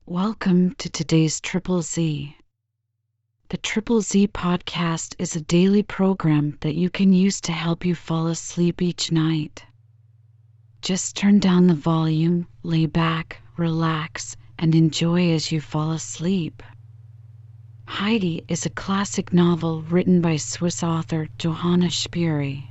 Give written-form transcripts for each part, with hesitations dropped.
Welcome to today's Triple Z. The Triple Z podcast is a daily program that you can use to help you fall asleep each night. Just turn down the volume, lay back, relax, and enjoy as you fall asleep. Heidi is a classic novel written by Swiss author Johanna Spyri.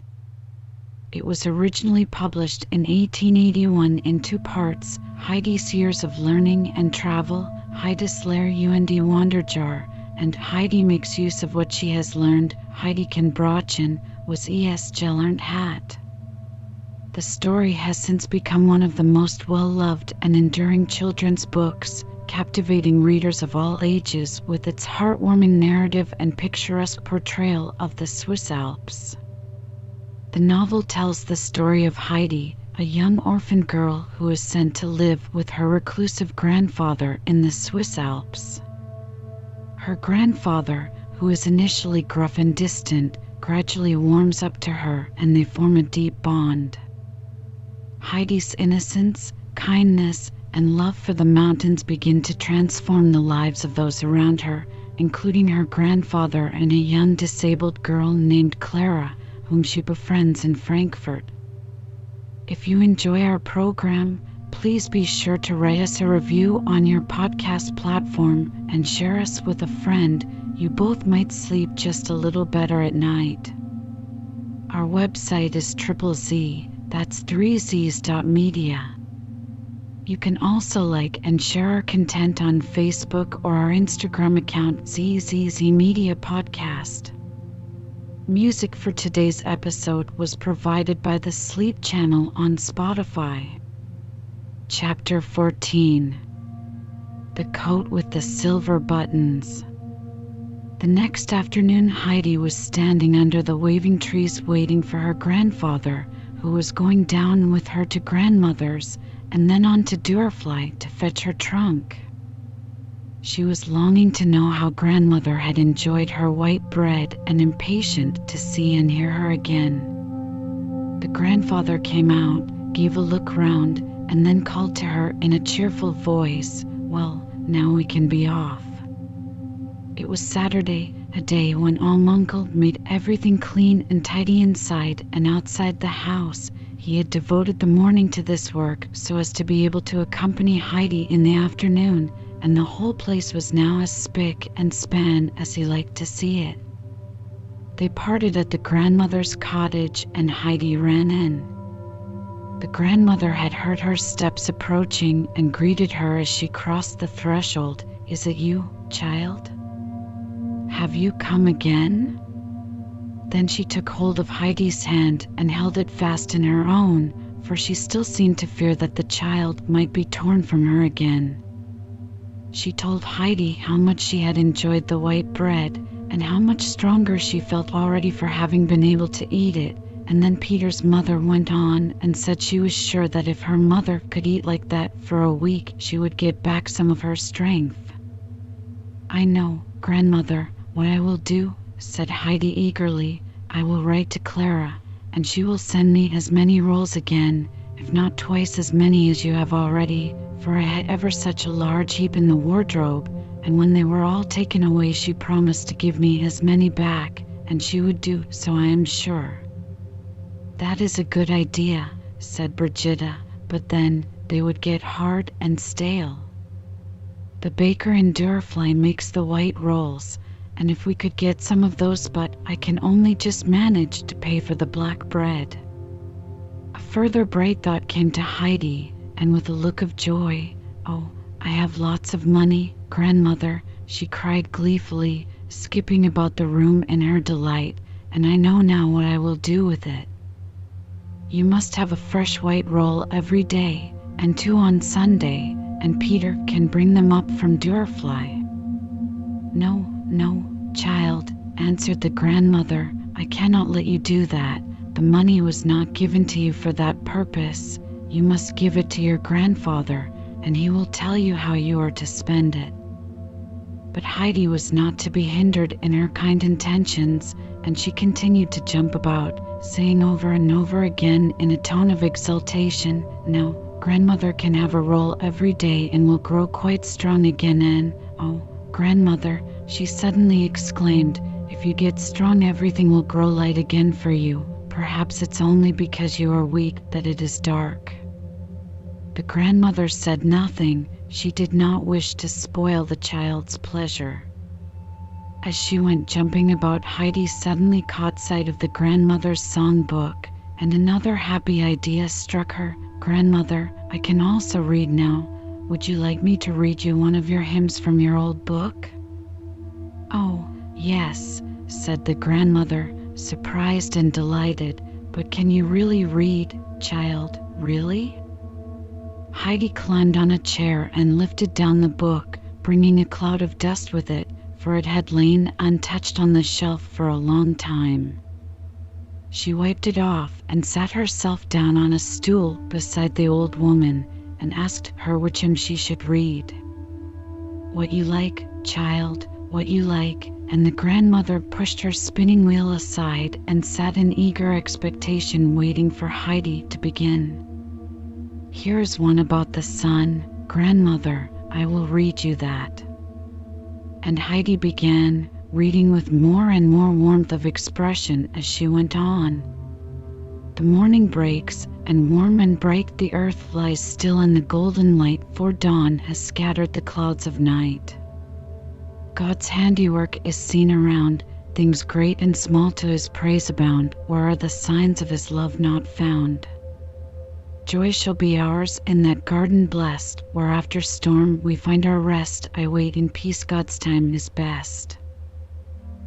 It was originally published in 1881 in two parts: Heidi's Years of Learning and Travel, Heidi's Leer und Wanderjahr, and Heidi Makes Use of What She Has Learned, Heidi Kan Brachen, was es gelernt hat. The story has since become one of the most well-loved and enduring children's books, captivating readers of all ages with its heartwarming narrative and picturesque portrayal of the Swiss Alps. The novel tells the story of Heidi, a young orphan girl who is sent to live with her reclusive grandfather in the Swiss Alps. Her grandfather, who is initially gruff and distant, gradually warms up to her and they form a deep bond. Heidi's innocence, kindness, and love for the mountains begin to transform the lives of those around her, including her grandfather and a young disabled girl named Clara, whom she befriends in Frankfurt. If you enjoy our program, please be sure to write us a review on your podcast platform and share us with a friend. You both might sleep just a little better at night. Our website is ZZZ, that's 3z's.media. You can also like and share our content on Facebook or our Instagram account ZZZ Media Podcast. Music for today's episode was provided by the Sleep channel on Spotify. Chapter 14. The Coat with the Silver Buttons. The next afternoon, Heidi was standing under the waving trees waiting for her grandfather, who was going down with her to grandmother's and then on to Dörfli to fetch her trunk. She was longing to know how grandmother had enjoyed her white bread and impatient to see and hear her again. The grandfather came out, gave a look round, and then called to her in a cheerful voice, "Well, now we can be off." It was Saturday, a day when Uncle made everything clean and tidy inside and outside the house. He had devoted the morning to this work so as to be able to accompany Heidi in the afternoon, and the whole place was now as spick and span as he liked to see it. They parted at the grandmother's cottage and Heidi ran in. The grandmother had heard her steps approaching and greeted her as she crossed the threshold. "Is it you, child? Have you come again?" Then she took hold of Heidi's hand and held it fast in her own, for she still seemed to fear that the child might be torn from her again. She told Heidi how much she had enjoyed the white bread and how much stronger she felt already for having been able to eat it, and then Peter's mother went on and said she was sure that if her mother could eat like that for a week, she would get back some of her strength. "I know, grandmother, what I will do," said Heidi eagerly. "I will write to Clara, and she will send me as many rolls again, if not twice as many as you have already, for I had ever such a large heap in the wardrobe, and when they were all taken away she promised to give me as many back, and she would do so, I am sure." "That is a good idea," said Brigitta, "but then they would get hard and stale. The baker in Dörfli makes the white rolls, and if we could get some of those, but I can only just manage to pay for the black bread." A further bright thought came to Heidi, and with a look of joy, "Oh, I have lots of money, grandmother," she cried gleefully, skipping about the room in her delight, "and I know now what I will do with it. You must have a fresh white roll every day, and 2 on Sunday, and Peter can bring them up from Dörfli." "No, no, child," answered the grandmother, "I cannot let you do that. The money was not given to you for that purpose. You must give it to your grandfather, and he will tell you how you are to spend it." But Heidi was not to be hindered in her kind intentions, and she continued to jump about, saying over and over again in a tone of exultation, "Now, Grandmother can have a roll every day and will grow quite strong again and, oh, Grandmother, she suddenly exclaimed, if you get strong everything will grow light again for you. Perhaps it's only because you are weak that it is dark. The grandmother said nothing. She did not wish to spoil the child's pleasure. As she went jumping about, Heidi suddenly caught sight of the grandmother's songbook, and another happy idea struck her. Grandmother, I can also read now. Would you like me to read you one of your hymns from your old book? Oh, yes, said the grandmother, surprised and delighted. But can you really read, child, really? Heidi climbed on a chair and lifted down the book, bringing a cloud of dust with it, for it had lain untouched on the shelf for a long time. She wiped it off and sat herself down on a stool beside the old woman and asked her which hymn she should read. What you like, child, what you like, and the grandmother pushed her spinning wheel aside and sat in eager expectation waiting for Heidi to begin. Here's one about the sun, Grandmother, I will read you that. And Heidi began, reading with more and more warmth of expression as she went on. The morning breaks, and warm and bright the earth lies still in the golden light, for dawn has scattered the clouds of night. God's handiwork is seen around, things great and small to his praise abound, where are the signs of his love not found? Joy shall be ours in that garden blessed, where after storm we find our rest. I wait in peace, God's time is best.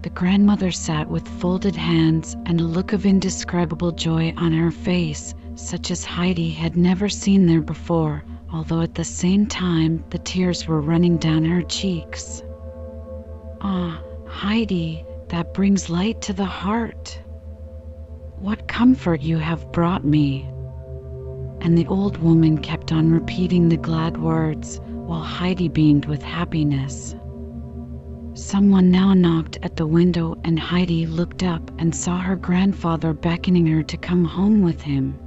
The grandmother sat with folded hands and a look of indescribable joy on her face, such as Heidi had never seen there before, although at the same time the tears were running down her cheeks. Ah, Heidi, that brings light to the heart. What comfort you have brought me. And the old woman kept on repeating the glad words, while Heidi beamed with happiness. Someone now knocked at the window, and Heidi looked up and saw her grandfather beckoning her to come home with him.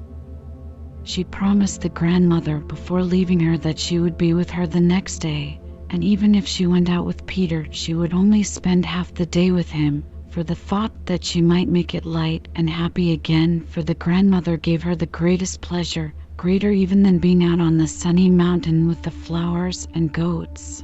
She promised the grandmother before leaving her that she would be with her the next day, and even if she went out with Peter, she would only spend half the day with him, for the thought that she might make it light and happy again for the grandmother gave her the greatest pleasure, greater even than being out on the sunny mountain with the flowers and goats.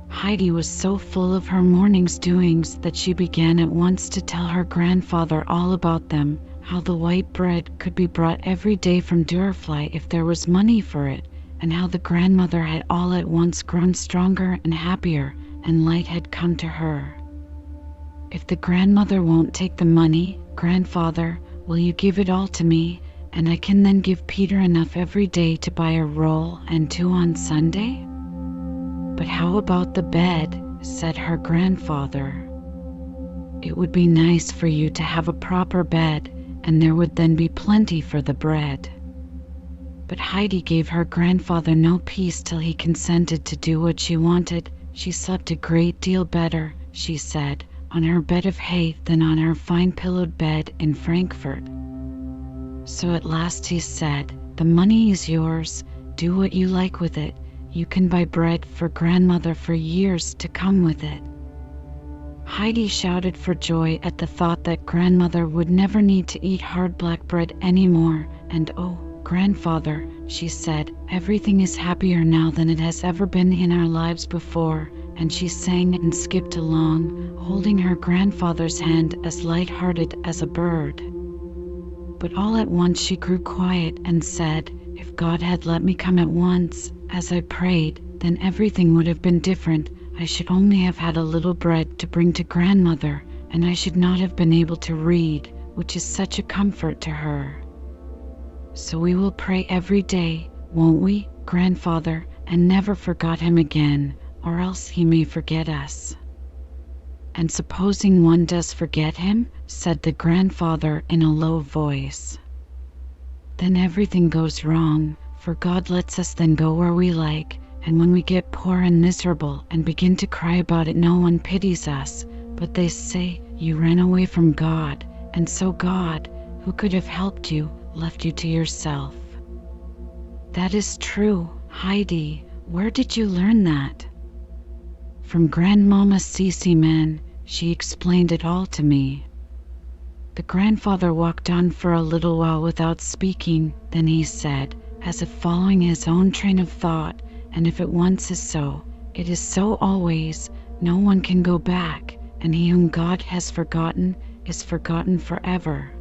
Heidi was so full of her morning's doings that she began at once to tell her grandfather all about them, how the white bread could be brought every day from Durfly if there was money for it, and how the grandmother had all at once grown stronger and happier, and light had come to her. If the grandmother won't take the money, Grandfather, will you give it all to me, and I can then give Peter enough every day to buy a roll and 2 on Sunday? But how about the bed? Said her grandfather. It would be nice for you to have a proper bed, and there would then be plenty for the bread. But Heidi gave her grandfather no peace till he consented to do what she wanted. She slept a great deal better, she said, on her bed of hay than on her fine pillowed bed in Frankfurt. So at last he said, the money is yours, do what you like with it. You can buy bread for grandmother for years to come with it. Heidi shouted for joy at the thought that grandmother would never need to eat hard black bread anymore, and oh, grandfather, she said, everything is happier now than it has ever been in our lives before, and she sang and skipped along, holding her grandfather's hand as light-hearted as a bird. But all at once she grew quiet and said, if God had let me come at once, as I prayed, then everything would have been different. I should only have had a little bread to bring to grandmother, and I should not have been able to read, which is such a comfort to her. So we will pray every day, won't we, grandfather, and never forget him again, or else he may forget us. And supposing one does forget him, said the grandfather in a low voice, then everything goes wrong, for God lets us then go where we like, and when we get poor and miserable and begin to cry about it, no one pities us, but they say, you ran away from God, and so God, who could have helped you, left you to yourself. That is true, Heidi. Where did you learn that? From Grandmama Cece Man. She explained it all to me. The grandfather walked on for a little while without speaking. Then he said, as if following his own train of thought, and if it once is so, it is so always. No one can go back, and he whom God has forgotten is forgotten forever.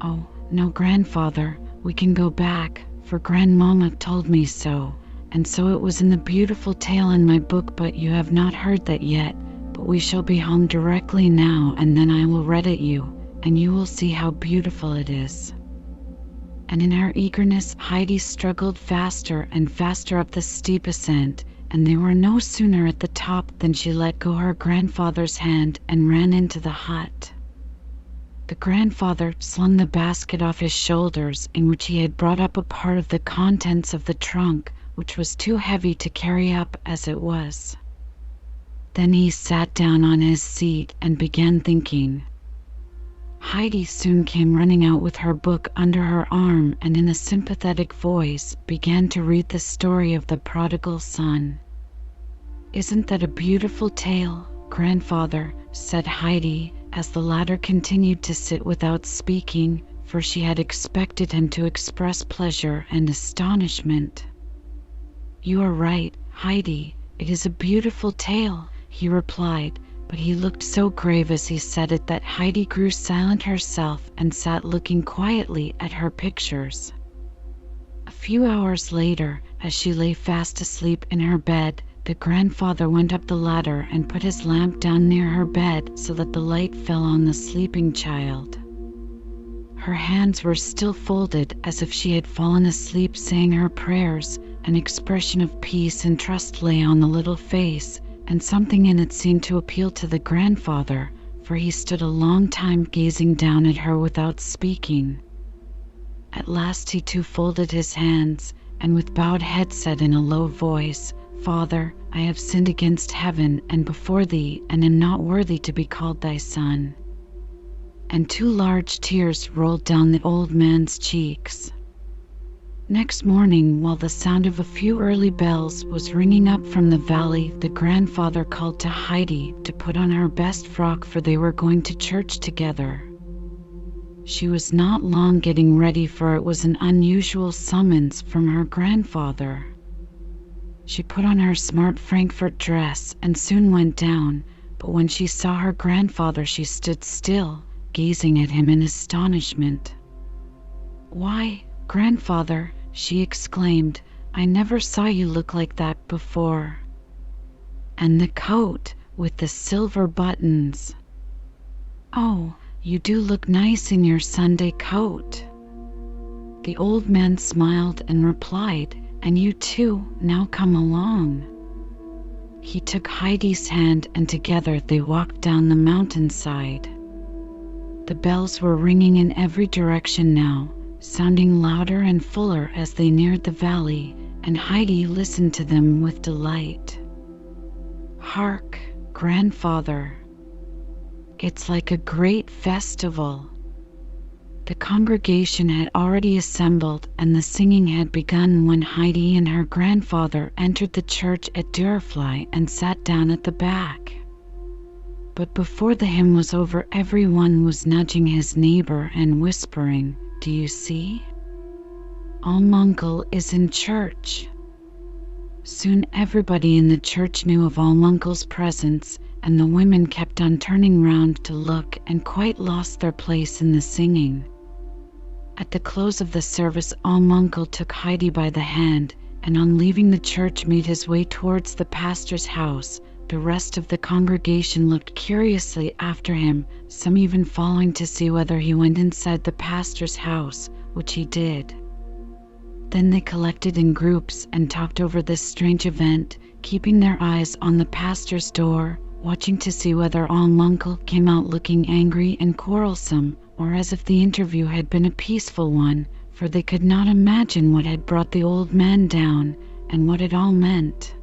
Oh, no, grandfather, we can go back, for Grandmama told me so, and so it was in the beautiful tale in my book, but you have not heard that yet. But we shall be home directly now, and then I will read it you, and you will see how beautiful it is. And in her eagerness, Heidi struggled faster and faster up the steep ascent, and they were no sooner at the top than she let go her grandfather's hand and ran into the hut. The grandfather slung the basket off his shoulders, in which he had brought up a part of the contents of the trunk, which was too heavy to carry up as it was. Then he sat down on his seat and began thinking. Heidi soon came running out with her book under her arm and in a sympathetic voice began to read the story of the prodigal son. "Isn't that a beautiful tale, grandfather?" said Heidi, as the latter continued to sit without speaking, for she had expected him to express pleasure and astonishment. "You are right, Heidi, it is a beautiful tale," he replied, but he looked so grave as he said it that Heidi grew silent herself and sat looking quietly at her pictures. A few hours later, as she lay fast asleep in her bed, the grandfather went up the ladder and put his lamp down near her bed so that the light fell on the sleeping child. Her hands were still folded as if she had fallen asleep saying her prayers. An expression of peace and trust lay on the little face, and something in it seemed to appeal to the grandfather, for he stood a long time gazing down at her without speaking. At last he too folded his hands, and with bowed head said in a low voice, "Father, I have sinned against heaven and before thee, and am not worthy to be called thy son." And 2 large tears rolled down the old man's cheeks. Next morning, while the sound of a few early bells was ringing up from the valley, the grandfather called to Heidi to put on her best frock, for they were going to church together. She was not long getting ready, for it was an unusual summons from her grandfather. She put on her smart Frankfurt dress and soon went down, but when she saw her grandfather she stood still, gazing at him in astonishment. "Why, grandfather," she exclaimed, "I never saw you look like that before. And the coat with the silver buttons. Oh, you do look nice in your Sunday coat." The old man smiled and replied, "And you too, now come along." He took Heidi's hand and together they walked down the mountainside. The bells were ringing in every direction now, sounding louder and fuller as they neared the valley, and Heidi listened to them with delight. "Hark, grandfather! It's like a great festival." The congregation had already assembled and the singing had begun when Heidi and her grandfather entered the church at Dörfli and sat down at the back. But before the hymn was over, everyone was nudging his neighbor and whispering, "Do you see? Almunkel is in church." Soon everybody in the church knew of Almunkel's presence, and the women kept on turning round to look and quite lost their place in the singing. At the close of the service, Almunkel took Heidi by the hand, and on leaving the church made his way towards the pastor's house. The rest of the congregation looked curiously after him, some even following to see whether he went inside the pastor's house, which he did. Then they collected in groups and talked over this strange event, keeping their eyes on the pastor's door, watching to see whether Almunkel came out looking angry and quarrelsome, or as if the interview had been a peaceful one, for they could not imagine what had brought the old man down, and what it all meant.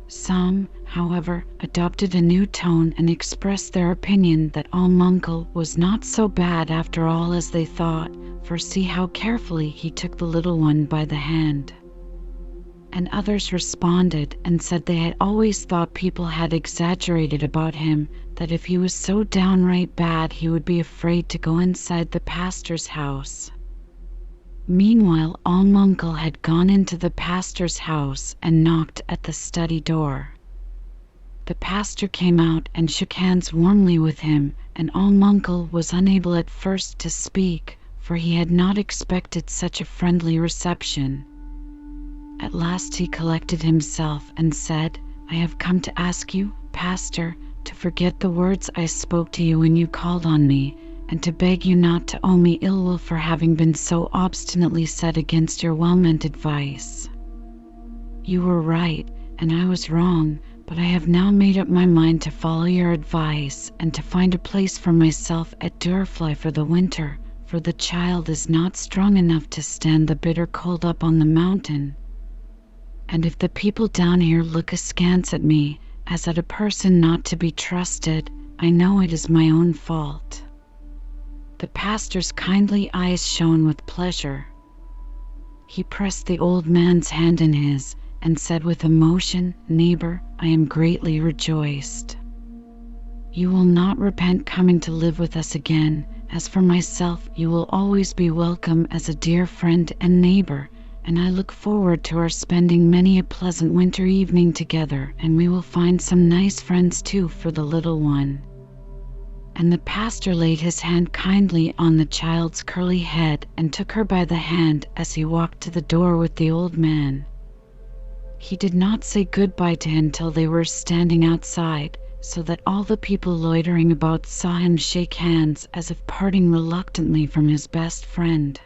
Some, however, adopted a new tone and expressed their opinion that Uncle was not so bad after all as they thought, for see how carefully he took the little one by the hand. And others responded and said they had always thought people had exaggerated about him, that if he was so downright bad he would be afraid to go inside the pastor's house. Meanwhile, Uncle had gone into the pastor's house and knocked at the study door. The pastor came out and shook hands warmly with him, and Uncle was unable at first to speak, for he had not expected such a friendly reception. At last he collected himself and said, "I have come to ask you, Pastor, to forget the words I spoke to you when you called on me, and to beg you not to owe me ill will for having been so obstinately set against your well-meant advice. You were right, and I was wrong, but I have now made up my mind to follow your advice and to find a place for myself at Durfly for the winter, for the child is not strong enough to stand the bitter cold up on the mountain. And if the people down here look askance at me, as at a person not to be trusted, I know it is my own fault." The pastor's kindly eyes shone with pleasure. He pressed the old man's hand in his, and said with emotion, "Neighbor, I am greatly rejoiced. You will not repent coming to live with us again. As for myself, you will always be welcome as a dear friend and neighbor, and I look forward to our spending many a pleasant winter evening together, and we will find some nice friends too for the little one." And the pastor laid his hand kindly on the child's curly head and took her by the hand as he walked to the door with the old man. He did not say goodbye to him till they were standing outside, so that all the people loitering about saw him shake hands as if parting reluctantly from his best friend.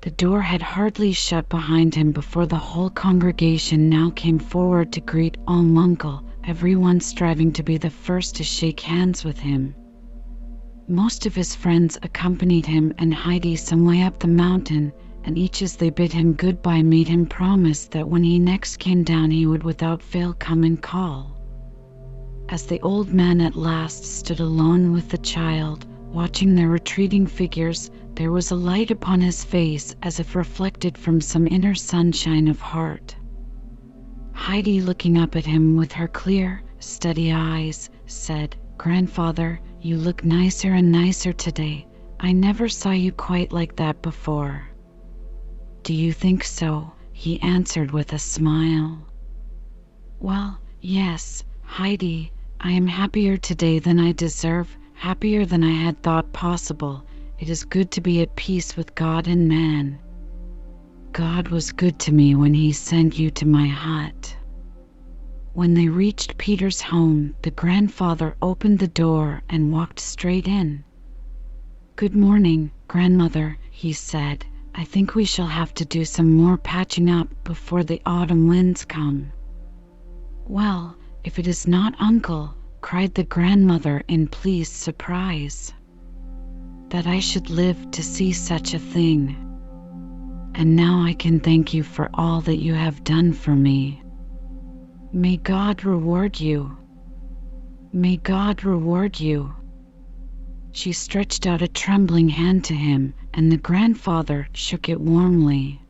The door had hardly shut behind him before the whole congregation now came forward to greet Uncle, everyone striving to be the first to shake hands with him. Most of his friends accompanied him and Heidi some way up the mountain, and each as they bid him goodbye made him promise that when he next came down he would without fail come and call. As the old man at last stood alone with the child, watching their retreating figures, there was a light upon his face as if reflected from some inner sunshine of heart. Heidi, looking up at him with her clear, steady eyes, said, "Grandfather, you look nicer and nicer today. I never saw you quite like that before." "Do you think so?" he answered with a smile. "Well, yes, Heidi, I am happier today than I deserve, happier than I had thought possible. It is good to be at peace with God and man. God was good to me when he sent you to my hut." When they reached Peter's home, the grandfather opened the door and walked straight in. "Good morning, grandmother," he said. "I think we shall have to do some more patching up before the autumn winds come." "Well, if it is not Uncle," cried the grandmother in pleased surprise. "That I should live to see such a thing. And now I can thank you for all that you have done for me. May God reward you. May God reward you." She stretched out a trembling hand to him, and the grandfather shook it warmly.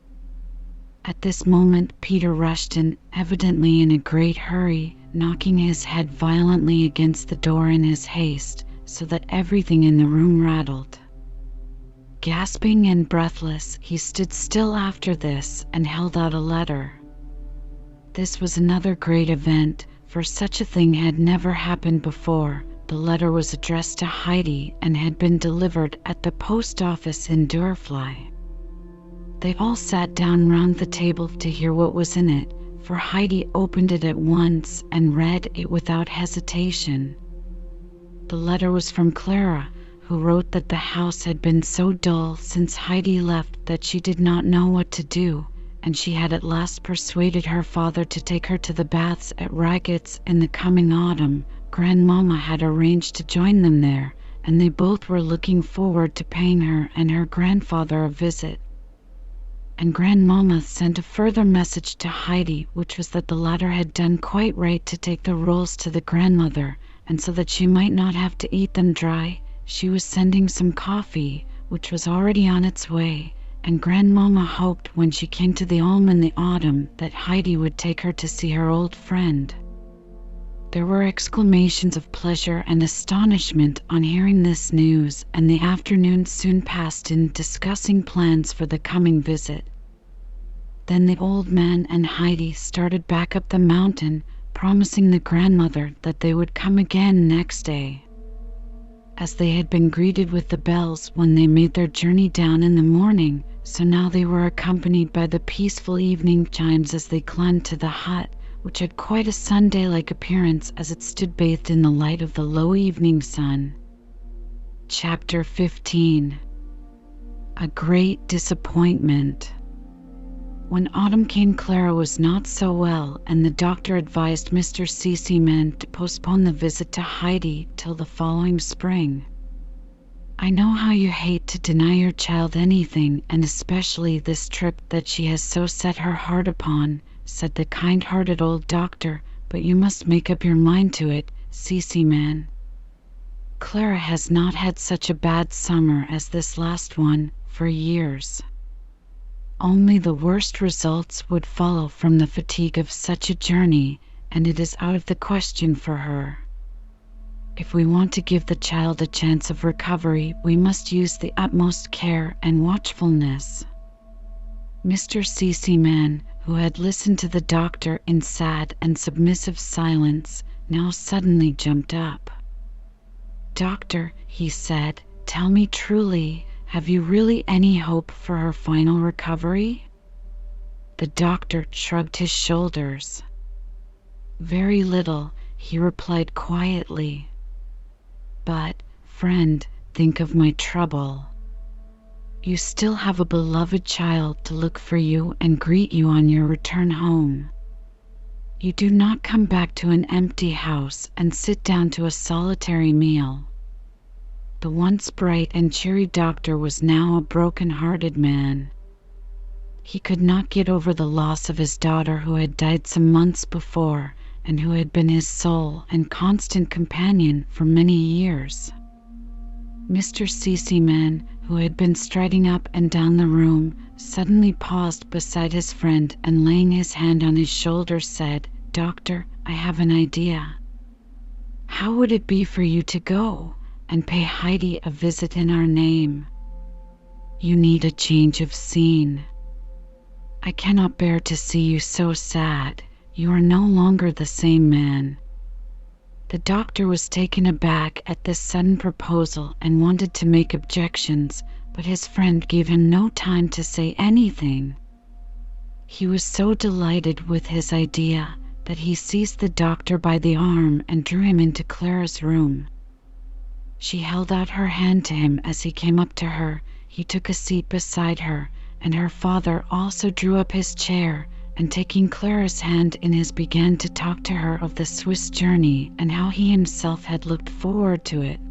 At this moment Peter rushed in, evidently in a great hurry, knocking his head violently against the door in his haste, so that everything in the room rattled. Gasping and breathless, he stood still after this and held out a letter. This was another great event, for such a thing had never happened before. The letter was addressed to Heidi and had been delivered at the post office in Durfly. They all sat down round the table to hear what was in it, for Heidi opened it at once and read it without hesitation. The letter was from Clara, who wrote that the house had been so dull since Heidi left that she did not know what to do, and she had at last persuaded her father to take her to the baths at Raget's in the coming autumn. Grandmama had arranged to join them there, and they both were looking forward to paying her and her grandfather a visit. And Grandmama sent a further message to Heidi, which was that the latter had done quite right to take the rolls to the grandmother, and so that she might not have to eat them dry, she was sending some coffee, which was already on its way, and Grandmama hoped when she came to the Ulm in the autumn that Heidi would take her to see her old friend. There were exclamations of pleasure and astonishment on hearing this news, and the afternoon soon passed in discussing plans for the coming visit. Then the old man and Heidi started back up the mountain, promising the grandmother that they would come again next day. As they had been greeted with the bells when they made their journey down in the morning, so now they were accompanied by the peaceful evening chimes as they climbed to the hut, which had quite a Sunday-like appearance as it stood bathed in the light of the low evening sun. Chapter 15. A Great Disappointment. When autumn came, Clara was not so well, and the doctor advised Mr. Seaman to postpone the visit to Heidi till the following spring. "I know how you hate to deny your child anything, and especially this trip that she has so set her heart upon," said the kind-hearted old doctor, "but you must make up your mind to it, Seaman. Clara has not had such a bad summer as this last one for years. Only the worst results would follow from the fatigue of such a journey, and it is out of the question for her. If we want to give the child a chance of recovery, we must use the utmost care and watchfulness." Mr. Seaman, who had listened to the doctor in sad and submissive silence, now suddenly jumped up. "Doctor," he said, "tell me truly, have you really any hope for her final recovery?" The doctor shrugged his shoulders. "Very little," he replied quietly. "But, friend, think of my trouble. You still have a beloved child to look for you and greet you on your return home. You do not come back to an empty house and sit down to a solitary meal." The once bright and cheery doctor was now a broken-hearted man. He could not get over the loss of his daughter, who had died some months before, and who had been his sole and constant companion for many years. Mr. Seaman, who had been striding up and down the room, suddenly paused beside his friend and, laying his hand on his shoulder, said, "Doctor, I have an idea. How would it be for you to go and pay Heidi a visit in our name? You need a change of scene. I cannot bear to see you so sad. You are no longer the same man." The doctor was taken aback at this sudden proposal and wanted to make objections, but his friend gave him no time to say anything. He was so delighted with his idea that he seized the doctor by the arm and drew him into Clara's room. She held out her hand to him as he came up to her. He took a seat beside her, and her father also drew up his chair, and taking Clara's hand in his, began to talk to her of the Swiss journey and how he himself had looked forward to it.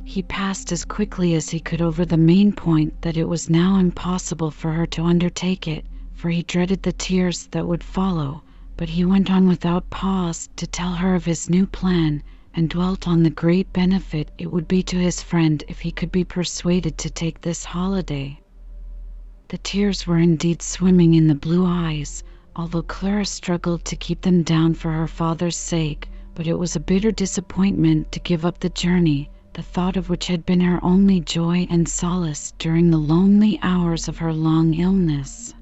He passed as quickly as he could over the main point, that it was now impossible for her to undertake it, for he dreaded the tears that would follow, but he went on without pause to tell her of his new plan, and dwelt on the great benefit it would be to his friend if he could be persuaded to take this holiday. The tears were indeed swimming in the blue eyes, although Clara struggled to keep them down for her father's sake, but it was a bitter disappointment to give up the journey, the thought of which had been her only joy and solace during the lonely hours of her long illness.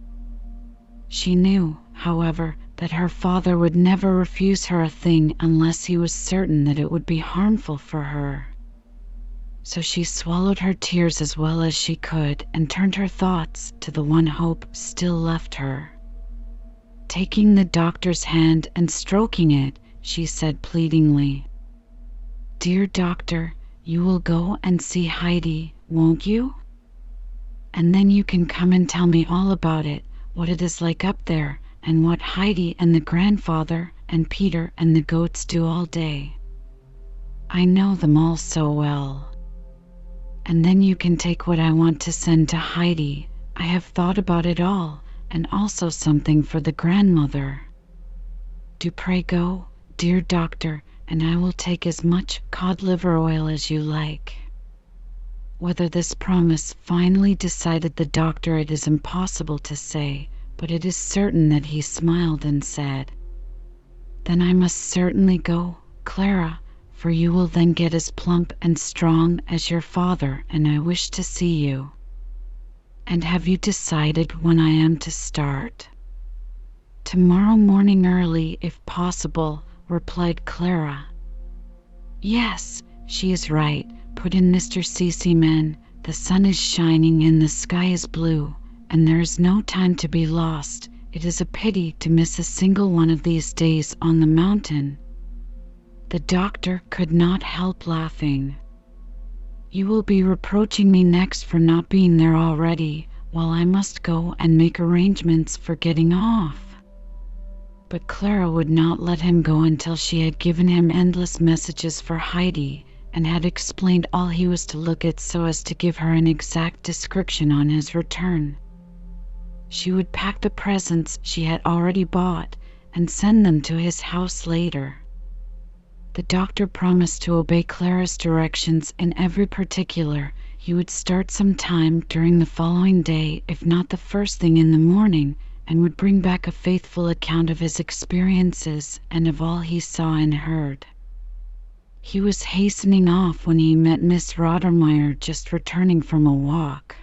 She knew, however, that her father would never refuse her a thing unless he was certain that it would be harmful for her. So she swallowed her tears as well as she could and turned her thoughts to the one hope still left her. Taking the doctor's hand and stroking it, she said pleadingly, "Dear doctor, you will go and see Heidi, won't you? And then you can come and tell me all about it, what it is like up there, and what Heidi and the grandfather and Peter and the goats do all day. I know them all so well. And then you can take what I want to send to Heidi. I have thought about it all, and also something for the grandmother. Do pray go, dear doctor, and I will take as much cod liver oil as you like." Whether this promise finally decided the doctor it is impossible to say, but it is certain that he smiled and said, "Then I must certainly go, Clara, for you will then get as plump and strong as your father, and I wish to see you." "And have you decided when I am to start?" "Tomorrow morning early, if possible," replied Clara. "Yes, she is right," put in Mr. Seaman. "The sun is shining and the sky is blue, and there is no time to be lost. It is a pity to miss a single one of these days on the mountain." The doctor could not help laughing. "You will be reproaching me next for not being there already, while I must go and make arrangements for getting off." But Clara would not let him go until she had given him endless messages for Heidi, and had explained all he was to look at so as to give her an exact description on his return. She would pack the presents she had already bought and send them to his house later. The doctor promised to obey Clara's directions in every particular. He would start some time during the following day, if not the first thing in the morning, and would bring back a faithful account of his experiences and of all he saw and heard. He was hastening off when he met Miss Rothermeier just returning from a walk.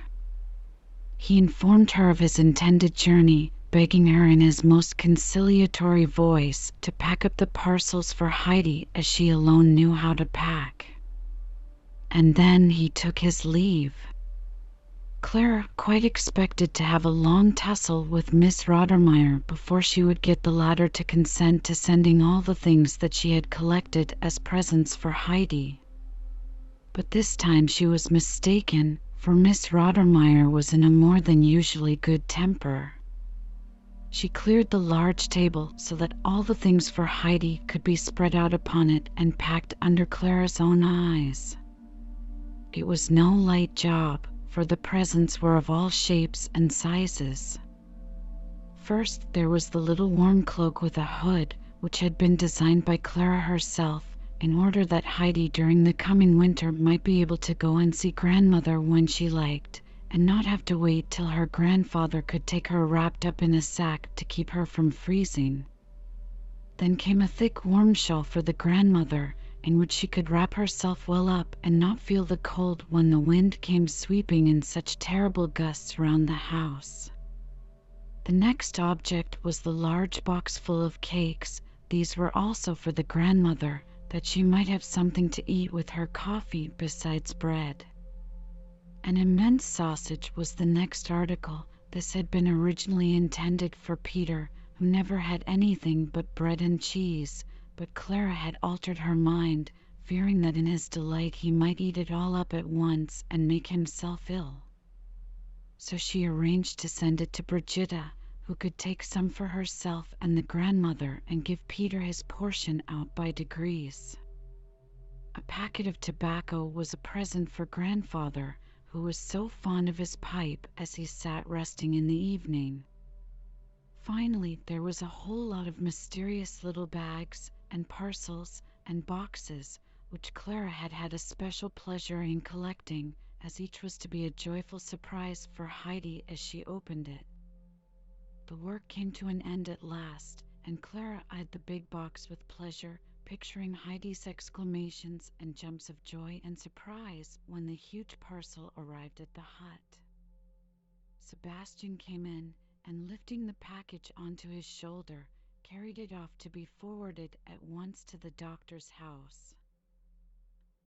He informed her of his intended journey, begging her in his most conciliatory voice to pack up the parcels for Heidi, as she alone knew how to pack. And then he took his leave. Clara quite expected to have a long tussle with Miss Rothermeier before she would get the latter to consent to sending all the things that she had collected as presents for Heidi. But this time she was mistaken, for Miss Rothermeier was in a more than usually good temper. She cleared the large table so that all the things for Heidi could be spread out upon it and packed under Clara's own eyes. It was no light job, for the presents were of all shapes and sizes. First there was the little warm cloak with a hood, which had been designed by Clara herself, in order that Heidi during the coming winter might be able to go and see grandmother when she liked, and not have to wait till her grandfather could take her wrapped up in a sack to keep her from freezing. Then came a thick warm shawl for the grandmother, in which she could wrap herself well up and not feel the cold when the wind came sweeping in such terrible gusts round the house. The next object was the large box full of cakes. These were also for the grandmother, that she might have something to eat with her coffee besides bread. An immense sausage was the next article. This had been originally intended for Peter, who never had anything but bread and cheese, but Clara had altered her mind, fearing that in his delight he might eat it all up at once and make himself ill. So she arranged to send it to Brigitta, who could take some for herself and the grandmother and give Peter his portion out by degrees. A packet of tobacco was a present for grandfather, who was so fond of his pipe as he sat resting in the evening. Finally, there was a whole lot of mysterious little bags and parcels and boxes, which Clara had had a special pleasure in collecting, as each was to be a joyful surprise for Heidi as she opened it. The work came to an end at last, and Clara eyed the big box with pleasure, picturing Heidi's exclamations and jumps of joy and surprise when the huge parcel arrived at the hut. Sebastian came in, and lifting the package onto his shoulder, carried it off to be forwarded at once to the doctor's house.